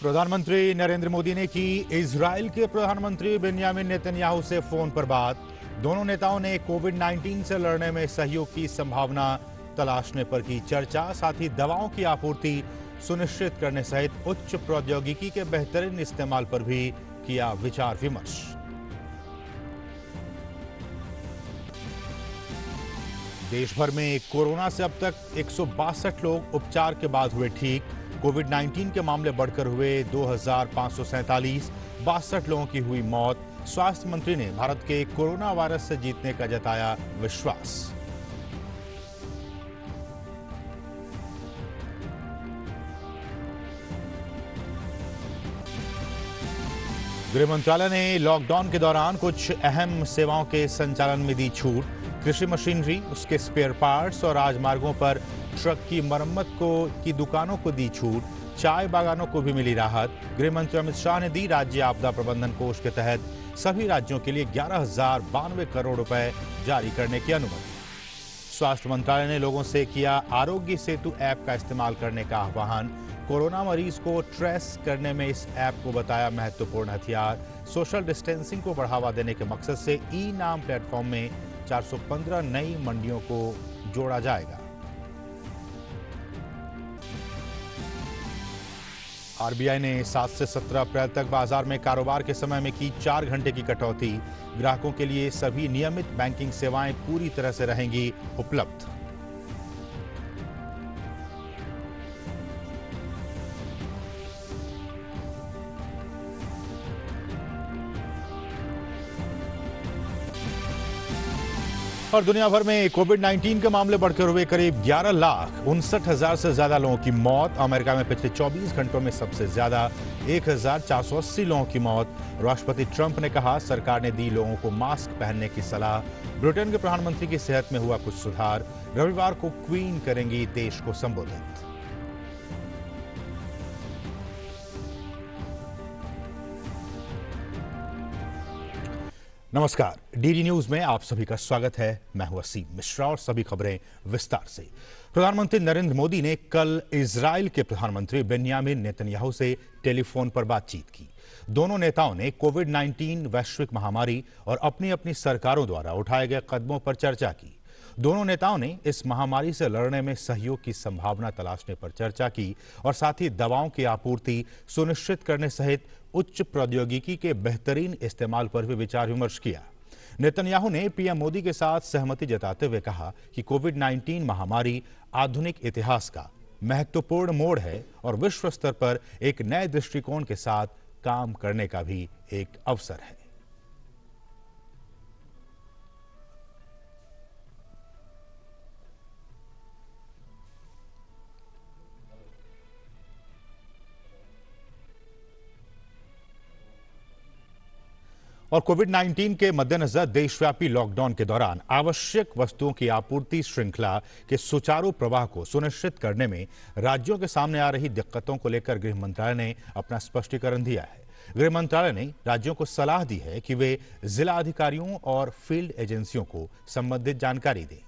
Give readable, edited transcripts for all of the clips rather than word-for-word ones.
प्रधानमंत्री नरेंद्र मोदी ने की इजराइल के प्रधानमंत्री बेंजामिन नेतन्याहू से फोन पर बात। दोनों नेताओं ने कोविड-19 से लड़ने में सहयोग की संभावना तलाशने पर की चर्चा। साथ ही दवाओं की आपूर्ति सुनिश्चित करने सहित उच्च प्रौद्योगिकी के बेहतरीन इस्तेमाल पर भी किया विचार विमर्श। देश भर में कोरोना से अब तक 162 लोग उपचार के बाद हुए ठीक। कोविड-19 के मामले बढ़कर हुए 2,547, 62 लोगों की हुई मौत। स्वास्थ्य मंत्री ने भारत के कोरोना वायरस से जीतने का जताया विश्वास। गृह मंत्रालय ने लॉकडाउन के दौरान कुछ अहम सेवाओं के संचालन में दी छूट। कृषि मशीनरी, उसके स्पेयर पार्ट्स और राजमार्गों पर ट्रक की मरम्मत की दुकानों को दी छूट। चाय बागानों को भी मिली राहत। गृह मंत्री अमित शाह ने दी राज्य आपदा प्रबंधन कोष के तहत सभी राज्यों के लिए 11,092 करोड़ रुपए जारी करने की अनुमति। स्वास्थ्य मंत्रालय ने लोगों से किया आरोग्य सेतु ऐप का इस्तेमाल करने का आह्वान। कोरोना मरीज को ट्रेस करने में इस ऐप को बताया महत्वपूर्ण हथियार। सोशल डिस्टेंसिंग को बढ़ावा देने के मकसद से ई नाम प्लेटफॉर्म में 415 नई मंडियों को जोड़ा जाएगा। आरबीआई ने 7 से 17 अप्रैल तक बाजार में कारोबार के समय में की 4 घंटे की कटौती। ग्राहकों के लिए सभी नियमित बैंकिंग सेवाएं पूरी तरह से रहेंगी उपलब्ध। और दुनिया भर में कोविड-19 के मामले बढ़कर हुए करीब 11,59,000 से ज्यादा लोगों की मौत। अमेरिका में पिछले 24 घंटों में सबसे ज्यादा 1,480 लोगों की मौत। राष्ट्रपति ट्रंप ने कहा सरकार ने दी लोगों को मास्क पहनने की सलाह। ब्रिटेन के प्रधानमंत्री की सेहत में हुआ कुछ सुधार। रविवार को क्वीन करेंगी देश को संबोधित। नमस्कार, डीडी न्यूज में आप सभी का स्वागत है। मैं हूं असीम मिश्रा और सभी खबरें विस्तार से। प्रधानमंत्री नरेंद्र मोदी ने कल इजराइल के प्रधानमंत्री बेंजामिन नेतन्याहू से टेलीफोन पर बातचीत की। दोनों नेताओं ने कोविड-19 वैश्विक महामारी और अपनी अपनी सरकारों द्वारा उठाए गए कदमों पर चर्चा की। दोनों नेताओं ने इस महामारी से लड़ने में सहयोग की संभावना तलाशने पर चर्चा की और साथ ही दवाओं की आपूर्ति सुनिश्चित करने सहित उच्च प्रौद्योगिकी के बेहतरीन इस्तेमाल पर भी विचार विमर्श किया। नेतन्याहू ने पीएम मोदी के साथ सहमति जताते हुए कहा कि कोविड-19 महामारी आधुनिक इतिहास का महत्वपूर्ण मोड़ है और विश्व स्तर पर एक नए दृष्टिकोण के साथ काम करने का भी एक अवसर है। और कोविड-19 के मद्देनजर देशव्यापी लॉकडाउन के दौरान आवश्यक वस्तुओं की आपूर्ति श्रृंखला के सुचारू प्रवाह को सुनिश्चित करने में राज्यों के सामने आ रही दिक्कतों को लेकर गृह मंत्रालय ने अपना स्पष्टीकरण दिया है। गृह मंत्रालय ने राज्यों को सलाह दी है कि वे जिला अधिकारियों और फील्ड एजेंसियों को संबंधित जानकारी दें।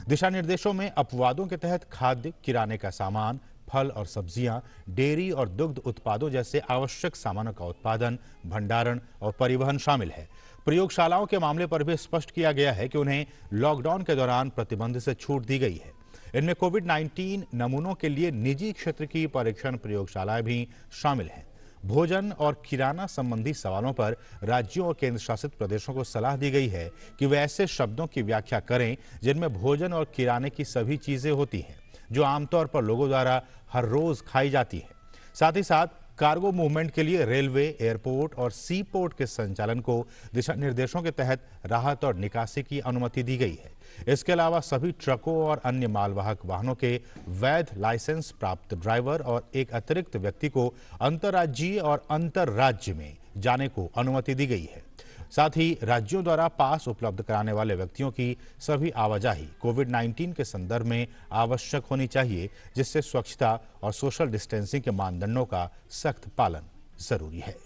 दिशा निर्देशों में अपवादों के तहत खाद्य, किराने का सामान, फल और सब्जियां, डेयरी और दुग्ध उत्पादों जैसे आवश्यक सामानों का उत्पादन, भंडारण और परिवहन शामिल है। प्रयोगशालाओं के मामले पर भी स्पष्ट किया गया है कि उन्हें लॉकडाउन के दौरान प्रतिबंध से छूट दी गई है। इनमें कोविड-19 नमूनों के लिए निजी क्षेत्र की परीक्षण प्रयोगशालाएं भी शामिल हैं। भोजन और किराना संबंधी सवालों पर राज्यों और केंद्र शासित प्रदेशों को सलाह दी गई है कि वे ऐसे शब्दों की व्याख्या करें जिनमें भोजन और किराने की सभी चीजें होती हैं जो आमतौर पर लोगों द्वारा हर रोज खाई जाती है। साथ ही साथ कार्गो मूवमेंट के लिए रेलवे, एयरपोर्ट और सी पोर्ट के संचालन को दिशा निर्देशों के तहत राहत और निकासी की अनुमति दी गई है। इसके अलावा सभी ट्रकों और अन्य मालवाहक वाहनों के वैध लाइसेंस प्राप्त ड्राइवर और एक अतिरिक्त व्यक्ति को अंतर्राज्यीय और अंतर्राज्य में जाने को अनुमति दी गई है। साथ ही राज्यों द्वारा पास उपलब्ध कराने वाले व्यक्तियों की सभी आवाजाही कोविड-19 के संदर्भ में आवश्यक होनी चाहिए, जिससे स्वच्छता और सोशल डिस्टेंसिंग के मानदंडों का सख्त पालन जरूरी है।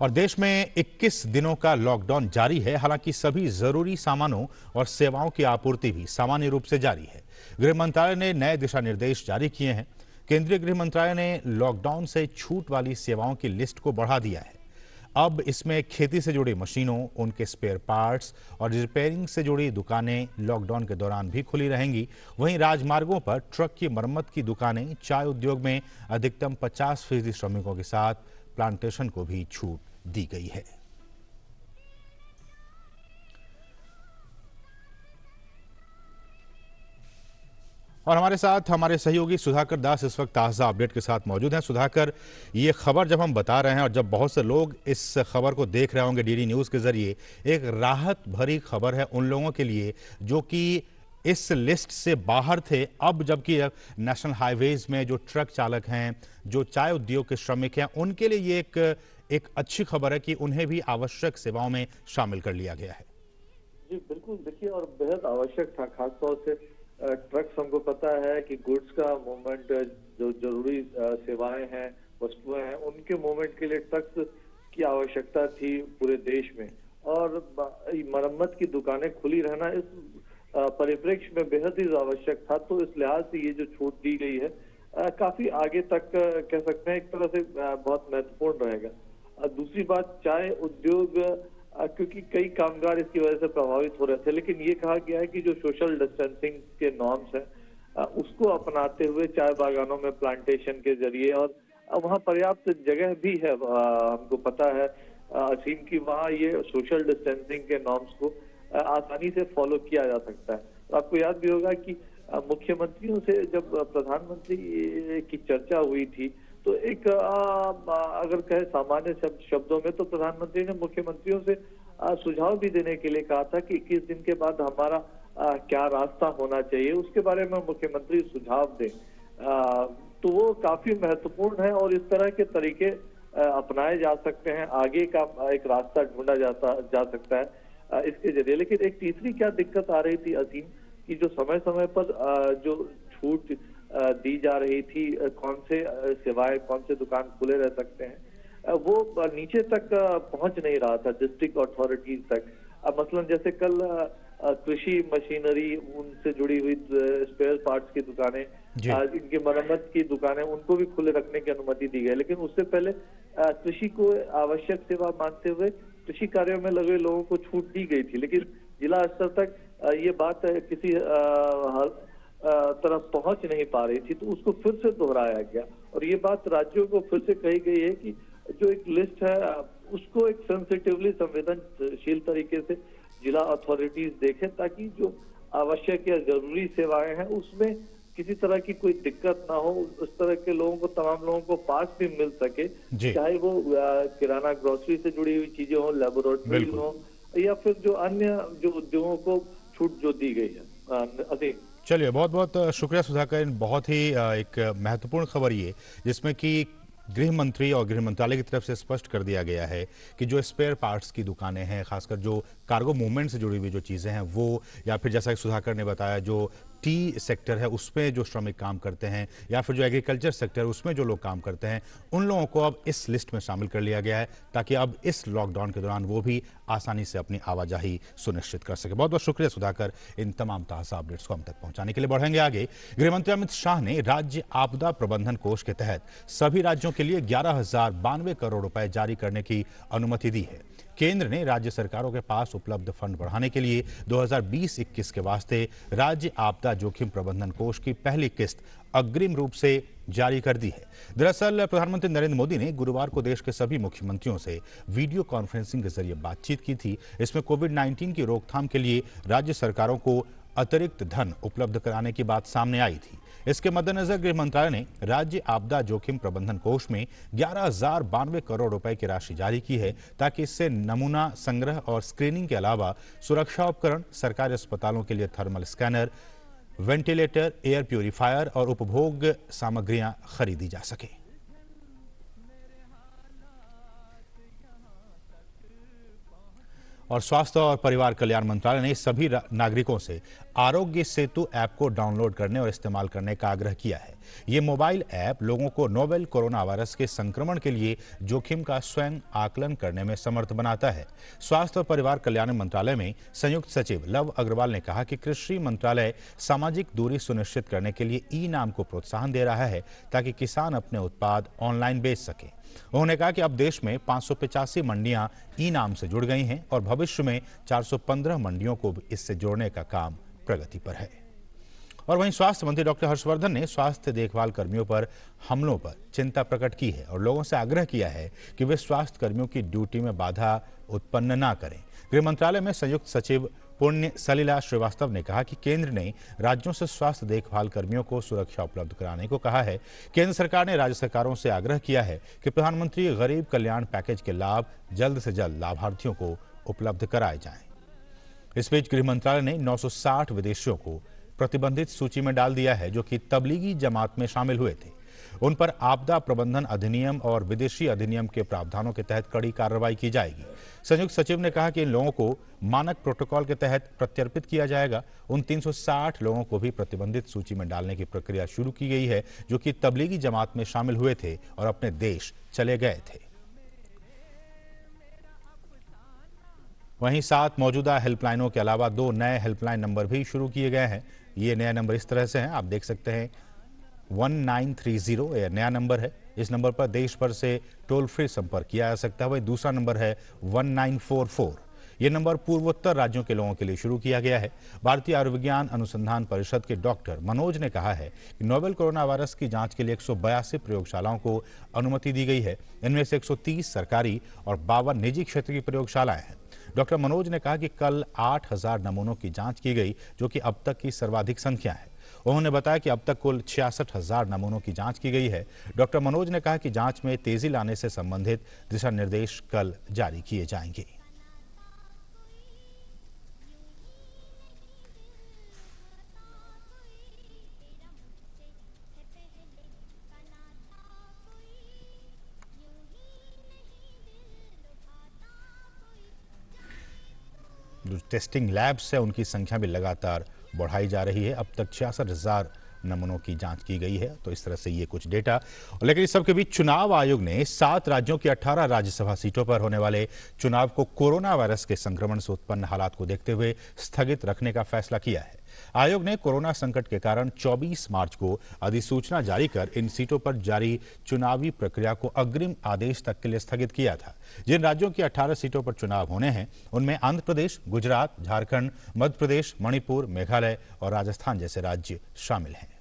और देश में 21 दिनों का लॉकडाउन जारी है। हालांकि सभी जरूरी सामानों और सेवाओं की आपूर्ति भी सामान्य रूप से जारी है। गृह मंत्रालय ने नए दिशा निर्देश जारी किए हैं। केंद्रीय गृह मंत्रालय ने लॉकडाउन से छूट वाली सेवाओं की लिस्ट को बढ़ा दिया है। अब इसमें खेती से जुड़ी मशीनों, उनके स्पेयर पार्ट्स और रिपेयरिंग से जुड़ी दुकानें लॉकडाउन के दौरान भी खुली रहेंगी। वहीं राजमार्गों पर ट्रक की मरम्मत की दुकानें, चाय उद्योग में अधिकतम 50% श्रमिकों के साथ प्लांटेशन को भी छूट दी गई है। और हमारे साथ हमारे सहयोगी सुधाकर दास इस वक्त ताज़ा अपडेट के साथ मौजूद हैं। सुधाकर, ये खबर जब हम बता रहे हैं और जब बहुत से लोग इस खबर को देख रहे होंगे डीडी न्यूज़ के जरिए, एक राहत भरी खबर है उन लोगों के लिए जो कि इस लिस्ट से बाहर थे। अब जबकि नेशनल हाईवेज में जो ट्रक चालक हैं, जो चाय उद्योग के श्रमिक हैं, उनके लिए ये एक अच्छी खबर है कि उन्हें भी आवश्यक सेवाओं में शामिल कर लिया गया है। जी बिल्कुल, देखिए, और बेहद आवश्यक था। खासतौर से ट्रक्स, हमको पता है कि गुड्स का मूवमेंट, जो जरूरी सेवाएं हैं, वस्तुएं हैं, उनके मूवमेंट के लिए ट्रक्स की आवश्यकता थी पूरे देश में। और मरम्मत की दुकानें खुली रहना इस परिप्रेक्ष्य में बेहद ही आवश्यक था। तो इस लिहाज से ये जो छूट दी गई है काफी आगे तक कह सकते हैं एक तरह से बहुत महत्वपूर्ण रहेगा। दूसरी बात, चाय उद्योग, क्योंकि कई कामगार इसकी वजह से प्रभावित हो रहे थे, लेकिन ये कहा गया है कि जो सोशल डिस्टेंसिंग के नॉर्म्स हैं उसको अपनाते हुए चाय बागानों में प्लांटेशन के जरिए, और वहाँ पर्याप्त जगह भी है, हमको पता है असीम की वहाँ ये सोशल डिस्टेंसिंग के नॉर्म्स को आसानी से फॉलो किया जा सकता है। तो आपको याद भी होगा कि मुख्यमंत्रियों से जब प्रधानमंत्री की चर्चा हुई थी तो एक अगर कहे सामान्य शब्दों में, तो प्रधानमंत्री ने मुख्यमंत्रियों से सुझाव भी देने के लिए कहा था कि 21 दिन के बाद हमारा क्या रास्ता होना चाहिए, उसके बारे में मुख्यमंत्री सुझाव दें। तो वो काफी महत्वपूर्ण है और इस तरह के तरीके अपनाए जा सकते हैं, आगे का एक रास्ता ढूंढा जा सकता है इसके जरिए। लेकिन एक तीसरी क्या दिक्कत आ रही थी असीम, कि जो समय समय पर जो छूट दी जा रही थी, कौन से सेवाएं, कौन से दुकान खुले रह सकते हैं, वो नीचे तक पहुंच नहीं रहा था, डिस्ट्रिक्ट अथॉरिटीज तक। मसलन जैसे कल कृषि मशीनरी, उनसे जुड़ी हुई स्पेयर पार्ट्स की दुकानें, इनकी मरम्मत की दुकानें, उनको भी खुले रखने की अनुमति दी गई। लेकिन उससे पहले कृषि को आवश्यक सेवा मानते हुए कृषि कार्यों में लगे लोगों को छूट दी गई थी, लेकिन जिला स्तर तक ये बात किसी तरफ पहुंच नहीं पा रही थी, तो उसको फिर से दोहराया गया। और ये बात राज्यों को फिर से कही गई है कि जो एक लिस्ट है उसको एक सेंसिटिवली, संवेदनशील तरीके से जिला अथॉरिटीज देखें, ताकि जो आवश्यक या जरूरी सेवाएं हैं उसमें किसी तरह की कोई दिक्कत ना हो, उस तरह के लोगों को, तमाम लोगों को पास भी मिल सके, चाहे वो किराना ग्रोसरी से जुड़ी हुई चीजें हो, लेबोरेटरी हो, या फिर जो अन्य जो उद्योगों को छूट जो दी गई है। चलिए, बहुत बहुत शुक्रिया सुधाकर। बहुत ही एक महत्वपूर्ण खबर ये, जिसमें कि गृह मंत्री और गृह मंत्रालय की तरफ से स्पष्ट कर दिया गया है कि जो स्पेयर पार्ट्स की दुकानें हैं, खासकर जो कार्गो मूवमेंट से जुड़ी हुई जो चीज़ें हैं वो, या फिर जैसा कि सुधाकर ने बताया जो टी सेक्टर है उसमें जो श्रमिक काम करते हैं, या फिर जो एग्रीकल्चर सेक्टर है उसमें जो लोग काम करते हैं, उन लोगों को अब इस लिस्ट में शामिल कर लिया गया है, ताकि अब इस लॉकडाउन के दौरान वो भी आसानी से अपनी आवाजाही सुनिश्चित कर सके। बहुत बहुत शुक्रिया सुधाकर, इन तमाम ताज़ा अपडेट्स को हम तक पहुंचाने के लिए। बढ़ेंगे आगे। गृहमंत्री अमित शाह ने राज्य आपदा प्रबंधन कोष के तहत सभी राज्यों के लिए 11,092 करोड़ रुपए जारी करने की अनुमति दी है। केंद्र ने राज्य सरकारों के पास उपलब्ध फंड बढ़ाने के लिए 2020-21 के वास्ते राज्य आपदा जोखिम प्रबंधन कोष की पहली किस्त अग्रिम रूप से जारी कर दी है। दरअसल प्रधानमंत्री नरेंद्र मोदी ने गुरुवार को देश के सभी मुख्यमंत्रियों से वीडियो कॉन्फ्रेंसिंग के जरिए बातचीत की थी। इसमें कोविड-19 की रोकथाम के लिए राज्य सरकारों को अतिरिक्त धन उपलब्ध कराने की बात सामने आई थी। इसके मद्देनजर गृह मंत्रालय ने राज्य आपदा जोखिम प्रबंधन कोष में 11,092 करोड़ रुपए की राशि जारी की है, ताकि इससे नमूना संग्रह और स्क्रीनिंग के अलावा सुरक्षा उपकरण, सरकारी अस्पतालों के लिए thermal scanner, ventilator, air purifier और उपभोग सामग्रियां खरीदी जा सके। और स्वास्थ्य और परिवार कल्याण मंत्रालय ने सभी नागरिकों से आरोग्य सेतु ऐप को डाउनलोड करने और इस्तेमाल करने का आग्रह किया है। ये मोबाइल ऐप लोगों को नोवेल कोरोना वायरस के संक्रमण के लिए जोखिम का स्वयं आकलन करने में समर्थ बनाता है। स्वास्थ्य और परिवार कल्याण मंत्रालय में संयुक्त सचिव लव अग्रवाल ने कहा कि कृषि मंत्रालय सामाजिक दूरी सुनिश्चित करने के लिए ई नाम को प्रोत्साहन दे रहा है ताकि किसान अपने उत्पाद ऑनलाइन बेच सके। उन्होंने कहा कि अब देश में 585 मंडियां ई नाम से जुड़ गई हैं और भविष्य में 415 मंडियों को भी इससे जोड़ने का काम प्रगति पर है। और वहीं स्वास्थ्य मंत्री डॉक्टर हर्षवर्धन ने स्वास्थ्य देखभाल कर्मियों पर हमलों पर चिंता प्रकट की है और लोगों से आग्रह किया है कि वे स्वास्थ्य कर्मियों की ड्यूटी में बाधा उत्पन्न न करें। गृह मंत्रालय में संयुक्त सचिव पुण्य सलिला श्रीवास्तव ने कहा कि केंद्र ने राज्यों से स्वास्थ्य देखभाल कर्मियों को सुरक्षा उपलब्ध कराने को कहा है। केंद्र सरकार ने राज्य सरकारों से आग्रह किया है कि प्रधानमंत्री गरीब कल्याण पैकेज के लाभ जल्द से जल्द लाभार्थियों को उपलब्ध कराए जाएं। इस बीच गृह मंत्रालय ने 960 विदेशियों को प्रतिबंधित सूची में डाल दिया है जो कि तबलीगी जमात में शामिल हुए थे। उन पर आपदा प्रबंधन अधिनियम और विदेशी अधिनियम के प्रावधानों के तहत कड़ी कार्रवाई की जाएगी। संयुक्त सचिव ने कहा कि इन लोगों को मानक प्रोटोकॉल के तहत प्रत्यर्पित किया जाएगा। उन 360 लोगों को भी प्रतिबंधित सूची में डालने की प्रक्रिया शुरू की गई है जो कि तबलीगी जमात में शामिल हुए थे और अपने देश चले गए थे। वहीं 7 मौजूदा हेल्पलाइनों के अलावा 2 नए हेल्पलाइन नंबर भी शुरू किए गए हैं। ये नए नंबर इस तरह से हैं, आप देख सकते हैं 1930 यह नया नंबर है। इस नंबर पर देश भर से टोल फ्री संपर्क किया जा सकता है। वही दूसरा नंबर है 1944। ये नंबर पूर्वोत्तर राज्यों के लोगों के लिए शुरू किया गया है। भारतीय आयुर्विज्ञान अनुसंधान परिषद के डॉक्टर मनोज ने कहा है कि नोवेल कोरोना वायरस की जांच के लिए 182 प्रयोगशालाओं को अनुमति दी गई है। इनमें से 130 सरकारी और 52 निजी क्षेत्र की प्रयोगशालाएं हैं। डॉक्टर मनोज ने कहा कि कल 8000 नमूनों की जांच की गई जो कि अब तक की सर्वाधिक संख्या है। उन्होंने बताया कि अब तक कुल 66,000 नमूनों की जांच की गई है। डॉक्टर मनोज ने कहा कि जांच में तेजी लाने से संबंधित दिशा निर्देश कल जारी किए जाएंगे। जो टेस्टिंग लैब्स है उनकी संख्या भी लगातार बढ़ाई जा रही है। अब तक 66,000 नमूनों की जांच की गई है। तो इस तरह से ये कुछ डेटा। लेकिन इस सबके बीच चुनाव आयोग ने 7 राज्यों की 18 राज्यसभा सीटों पर होने वाले चुनाव को कोरोना वायरस के संक्रमण से उत्पन्न हालात को देखते हुए स्थगित रखने का फैसला किया है। आयोग ने कोरोना संकट के कारण 24 मार्च को अधिसूचना जारी कर इन सीटों पर जारी चुनावी प्रक्रिया को अग्रिम आदेश तक के लिए स्थगित किया था। जिन राज्यों की 18 सीटों पर चुनाव होने हैं उनमें आंध्र प्रदेश, गुजरात, झारखंड, मध्य प्रदेश, मणिपुर, मेघालय और राजस्थान जैसे राज्य शामिल हैं।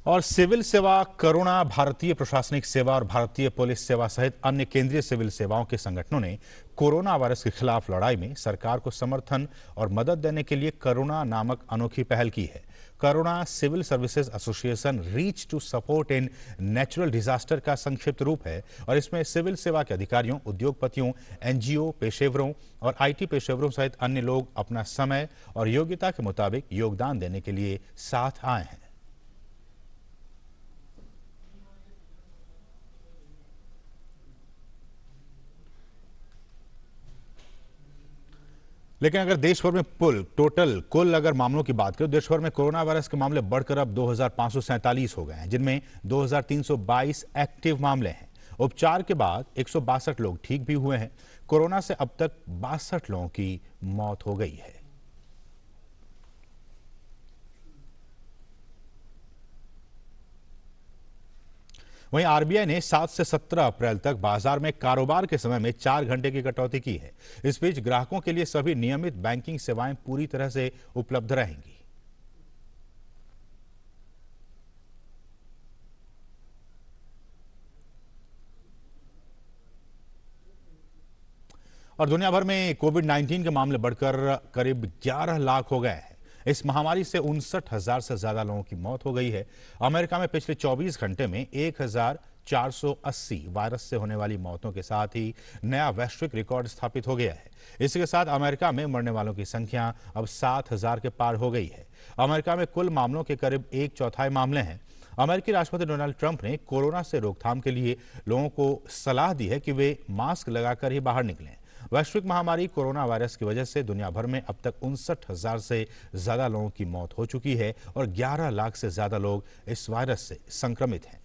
और सिविल सेवा, करुणा, भारतीय प्रशासनिक सेवा और भारतीय पुलिस सेवा सहित अन्य केंद्रीय सिविल सेवाओं के संगठनों ने कोरोना वायरस के खिलाफ लड़ाई में सरकार को समर्थन और मदद देने के लिए करुणा नामक अनोखी पहल की है। Karuna civil services association reach to support in natural disaster का संक्षिप्त रूप है और इसमें सिविल सेवा के अधिकारियों, उद्योगपतियों, एनजीओ पेशेवरों और आईटी पेशेवरों सहित अन्य लोग अपना समय और योग्यता के मुताबिक योगदान देने के लिए साथ आए हैं। लेकिन अगर देश भर में कुल अगर मामलों की बात करें, देश भर में कोरोना वायरस के मामले बढ़कर अब 2547 हो गए हैं, जिनमें 2322 एक्टिव मामले हैं। उपचार के बाद 162 लोग ठीक भी हुए हैं। कोरोना से अब तक 62 लोगों की मौत हो गई है। वहीं आरबीआई ने 7 से 17 अप्रैल तक बाजार में कारोबार के समय में 4 घंटे की कटौती की है। इस बीच ग्राहकों के लिए सभी नियमित बैंकिंग सेवाएं पूरी तरह से उपलब्ध रहेंगी। और दुनिया भर में कोविड-19 के मामले बढ़कर करीब 11 लाख हो गए हैं। इस महामारी से 59,000 से ज्यादा लोगों की मौत हो गई है। अमेरिका में पिछले 24 घंटे में 1,480 वायरस से होने वाली मौतों के साथ ही नया वैश्विक रिकॉर्ड स्थापित हो गया है। इसके साथ अमेरिका में मरने वालों की संख्या अब 7,000 के पार हो गई है। अमेरिका में कुल मामलों के करीब 1/4 मामले हैं। अमेरिकी राष्ट्रपति डोनाल्ड ट्रंप ने कोरोना से रोकथाम के लिए लोगों को सलाह दी है कि वे मास्क लगाकर ही बाहर निकलें। वैश्विक महामारी कोरोना वायरस की वजह से दुनिया भर में अब तक 59,000 से ज्यादा लोगों की मौत हो चुकी है और 11 लाख से ज्यादा लोग इस वायरस से संक्रमित हैं।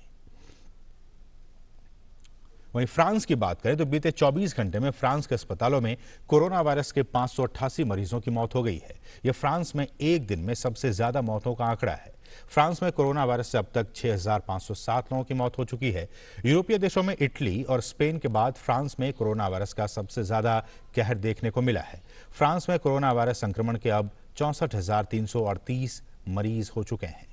वहीं फ्रांस की बात करें तो बीते 24 घंटे में फ्रांस के अस्पतालों में कोरोना वायरस के 588 मरीजों की मौत हो गई है। यह फ्रांस में एक दिन में सबसे ज्यादा मौतों का आंकड़ा है। फ्रांस में कोरोना वायरस से अब तक 6,507 लोगों की मौत हो चुकी है। यूरोपीय देशों में इटली और स्पेन के बाद फ्रांस में कोरोना वायरस का सबसे ज्यादा कहर देखने को मिला है। फ्रांस में कोरोना वायरस संक्रमण के अब 64,338 मरीज हो चुके हैं।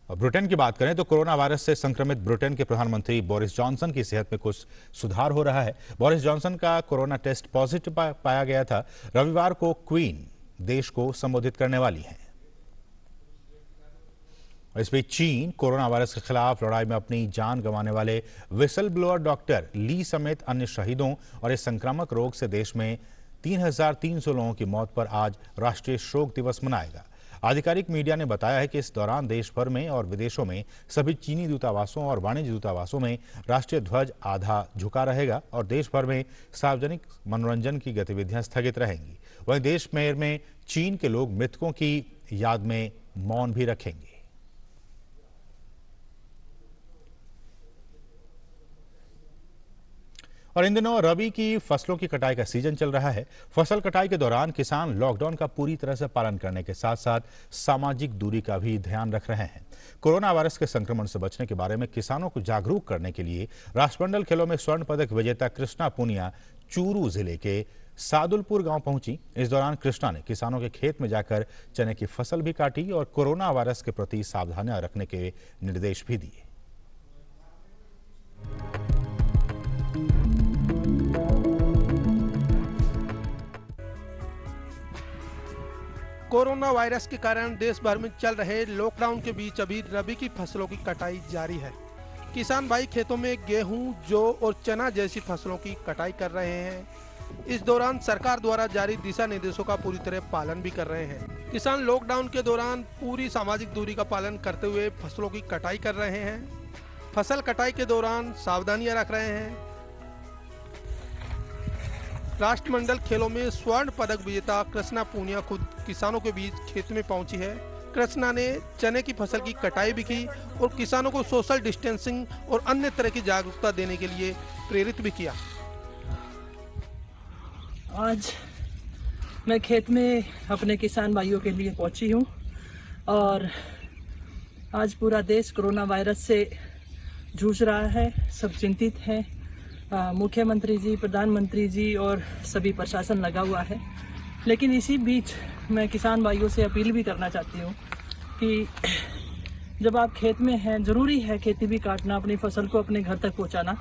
और ब्रिटेन की बात करें तो कोरोना वायरस से संक्रमित ब्रिटेन के प्रधानमंत्री बोरिस जॉनसन की सेहत में कुछ सुधार हो रहा है। बोरिस जॉनसन का कोरोना टेस्ट पॉजिटिव पाया गया था। रविवार को क्वीन देश को संबोधित करने वाली हैं। इस बीच चीन कोरोना वायरस के खिलाफ लड़ाई में अपनी जान गंवाने वाले विसल ब्लोअर डॉक्टर ली समेत अन्य शहीदों और इस संक्रामक रोग से देश में 3,300 लोगों की मौत पर आज राष्ट्रीय शोक दिवस मनाएगा। आधिकारिक मीडिया ने बताया है कि इस दौरान देश भर में और विदेशों में सभी चीनी दूतावासों और वाणिज्य दूतावासों में राष्ट्रीय ध्वज आधा झुका रहेगा और देश भर में सार्वजनिक मनोरंजन की गतिविधियां स्थगित रहेंगी। वहीं देश भर में चीन के लोग मृतकों की याद में मौन भी रखेंगे। और इन दिनों रबी की फसलों की कटाई का सीजन चल रहा है। फसल कटाई के दौरान किसान लॉकडाउन का पूरी तरह से पालन करने के साथ साथ सामाजिक दूरी का भी ध्यान रख रहे हैं। कोरोना वायरस के संक्रमण से बचने के बारे में किसानों को जागरूक करने के लिए राष्ट्रमंडल खेलों में स्वर्ण पदक विजेता कृष्णा पूनिया चूरू जिले के सादुलपुर गांव पहुंची। इस दौरान कृष्णा ने किसानों के खेत में जाकर चने की फसल भी काटी और कोरोना वायरस के प्रति सावधानियां रखने के निर्देश भी दिए। कोरोना वायरस के कारण देश भर में चल रहे लॉकडाउन के बीच अभी रबी की फसलों की कटाई जारी है। किसान भाई खेतों में गेहूं, जौ और चना जैसी फसलों की कटाई कर रहे हैं। इस दौरान सरकार द्वारा जारी दिशा निर्देशों का पूरी तरह पालन भी कर रहे हैं। किसान लॉकडाउन के दौरान पूरी सामाजिक दूरी का पालन करते हुए फसलों की कटाई कर रहे हैं। फसल कटाई के दौरान सावधानियां रख रहे हैं। राष्ट्रमंडल खेलों में स्वर्ण पदक विजेता कृष्णा पूनिया खुद किसानों के बीच खेत में पहुंची है। कृष्णा ने चने की फसल की कटाई भी की और किसानों को सोशल डिस्टेंसिंग और अन्य तरह की जागरूकता देने के लिए प्रेरित भी किया। आज मैं खेत में अपने किसान भाइयों के लिए पहुंची हूं और आज पूरा देश कोरोना वायरस से जूझ रहा है। सब चिंतित हैं। मुख्यमंत्री जी, प्रधानमंत्री जी और सभी प्रशासन लगा हुआ है। लेकिन इसी बीच मैं किसान भाइयों से अपील भी करना चाहती हूँ कि जब आप खेत में हैं, ज़रूरी है खेती भी काटना, अपनी फसल को अपने घर तक पहुँचाना।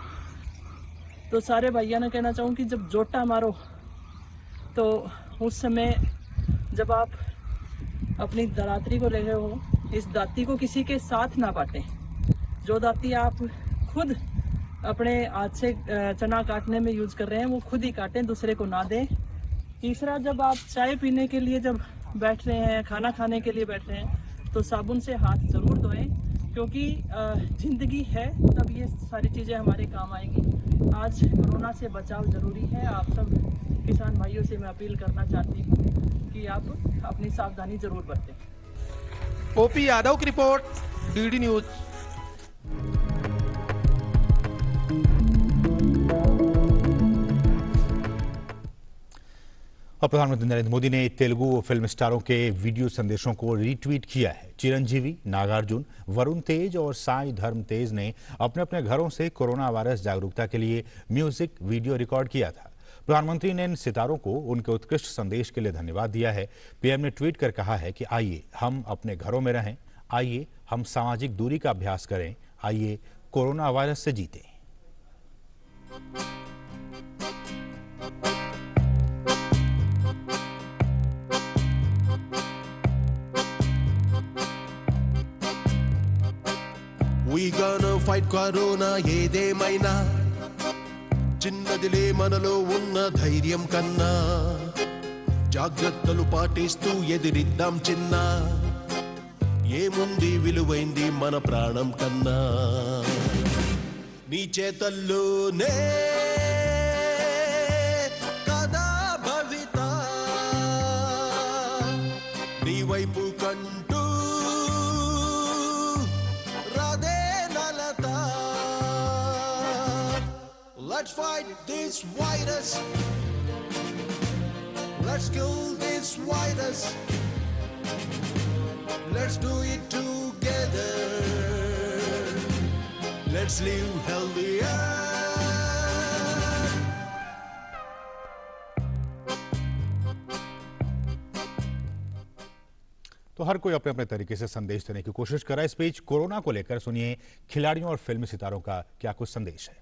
तो सारे भाइयों ने कहना चाहूँ कि जब जोटा मारो तो उस समय जब आप अपनी दात्री को ले रहे हो, इस दाती को किसी के साथ ना बांटें। जो दाती आप खुद अपने हाथ से चना काटने में यूज कर रहे हैं वो खुद ही काटें, दूसरे को ना दें। तीसरा, जब आप चाय पीने के लिए जब बैठ रहे हैं, खाना खाने के लिए बैठ रहे हैं, तो साबुन से हाथ जरूर धोएं, क्योंकि जिंदगी है तब ये सारी चीज़ें हमारे काम आएंगी। आज कोरोना से बचाव जरूरी है। आप सब किसान भाइयों से मैं अपील करना चाहती हूँ कि आप अपनी सावधानी जरूर बरतें। ओपी यादव की रिपोर्ट, डीडी न्यूज। और प्रधानमंत्री नरेंद्र मोदी ने तेलुगु फिल्म स्टारों के वीडियो संदेशों को रीट्वीट किया है। चिरंजीवी, नागार्जुन, वरुण तेज और साई धर्म तेज ने अपने अपने घरों से कोरोना वायरस जागरूकता के लिए म्यूजिक वीडियो रिकॉर्ड किया था। प्रधानमंत्री ने इन सितारों को उनके उत्कृष्ट संदेश के लिए धन्यवाद दिया है। पीएम ने ट्वीट कर कहा है कि आइए हम अपने घरों में रहें, आइए हम सामाजिक दूरी का अभ्यास करें, आइए कोरोना वायरस से जीतें। We gonna fight corona ఏదేమైనా, చిన్నదిలే మనలో ఉన్న ధైర్యం కన్నా, జాగ్రత్తలు పాటిస్తూ ఎదిరిద్దాం చిన్న, ఏముంది విలువైంది మన ప్రాణం కన్నా. నీ చేతల్లోనే కదా భవిత నీ వైపు కంటూ రాదే నలత Let's fight this virus. Let's kill this virus. Let's do it together. Let's live healthier. तो हर कोई अपने अपने तरीके से संदेश देने की कोशिश कर रहा है। इस बीच कोरोना को लेकर सुनिए खिलाड़ियों और फिल्मी सितारों का क्या कुछ संदेश है।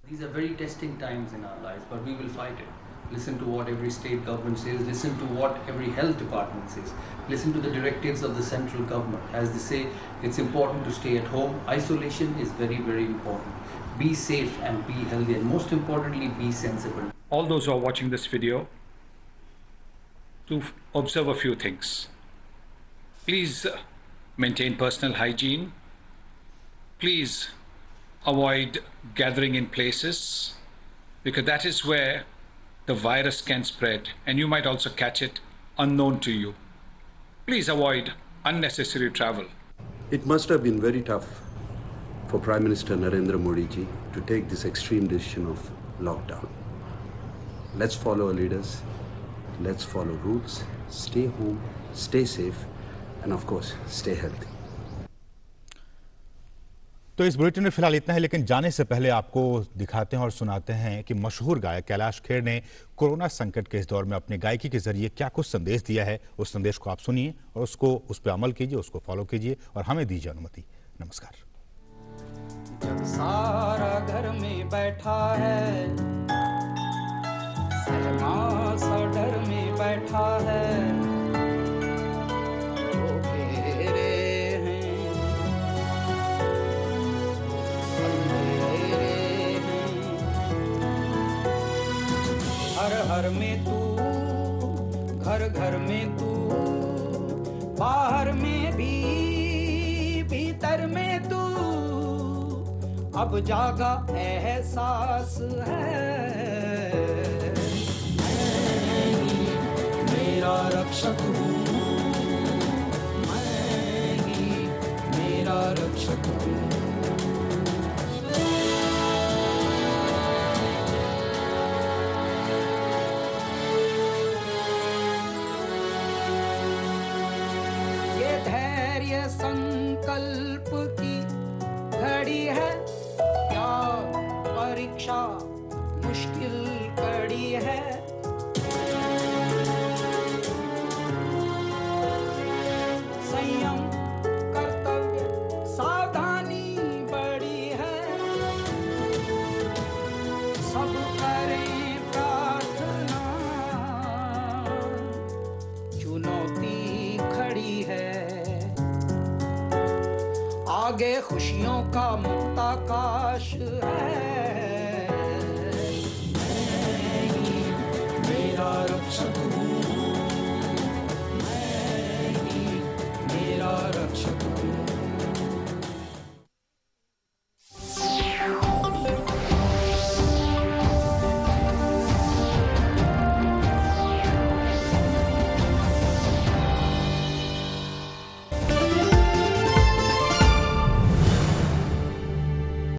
These are very testing times in our lives, but we will fight it. Listen to what every state government says, listen to what every health department says, listen to the directives of the central government. As they say, it's important to stay at home. Isolation is very, very important. Be safe and be healthy, and most importantly, be sensible. All those who are watching this video, to observe a few things. Please maintain personal hygiene. Please avoid gathering in places, because that is where the virus can spread and you might also catch it unknown to you. Please avoid unnecessary travel. It must have been very tough for Prime Minister Narendra Modi ji to take this extreme decision of lockdown. Let's follow our leaders, let's follow rules, stay home, stay safe, and of course, stay healthy. तो इस bulletin में फिलहाल इतना है, लेकिन जाने से पहले आपको दिखाते हैं और सुनाते हैं कि मशहूर गायक कैलाश खेर ने कोरोना संकट के इस दौर में अपने गायकी के जरिए क्या कुछ संदेश दिया है। उस संदेश को आप सुनिए और उस पर अमल कीजिए, उसको फॉलो कीजिए और हमें दीजिए अनुमति। नमस्कार। जब सारा घर में बैठा है, सलमा सा डर में बैठा है, घर में तू, घर घर में तू, बाहर में भी, भीतर में तू, अब जागा एहसास है। मैं ही मेरा रक्षक हूँ, मैं ही मेरा रक्षक हूँ। संकल्प की घड़ी है, क्या परीक्षा मुश्किल कड़ी है। संयम कर्तव्य सावधानी बड़ी है, सब करें प्रार्थना, चुनौती खड़ी है। आगे खुशियों का मुक्त आकाश है।